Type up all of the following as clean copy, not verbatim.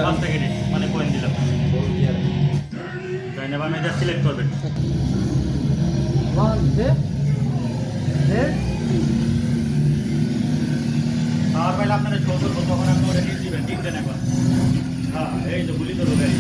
পাঁচটা ক্রেডিট মানে পয়েন্ট দিলাম। তাই না, আমি এটা সিলেক্ট করবেন। আর পাইলে আপনাদের শো করবো, তখন আপনি ওটা টিপ দিবেন, টিপ দেন একবার। হ্যাঁ, এই তো গুলি তো গাড়ি।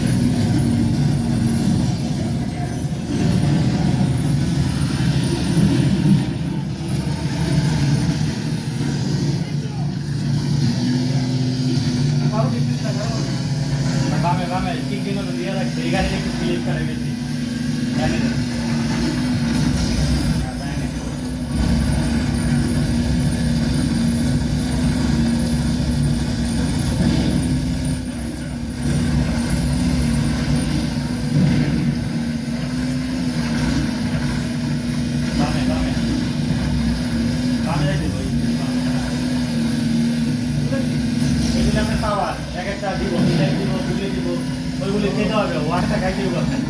বামে বামে ঠিক দিন দিয়ে রাখছে, এই গাড়ি একটু স্লিপ করে বেশি। ওইগুলি খেতে হবে, ওয়াটটা খাইতে হবে আপনার।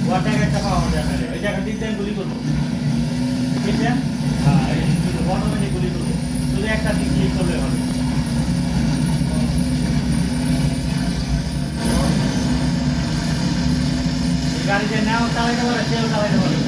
ওয়াটটা একটা পাওয়া হবে আপনার, ওই জায়গায় তিন টাইম গুলি করবো, ঠিক আছে? হ্যাঁ, অটোমেটিক গুলি করবো, শুধু একটা দিক ক্লিক করলে হবে। গাড়িতে নাও চালাইতে পারে, সেও চালাইতে পারে।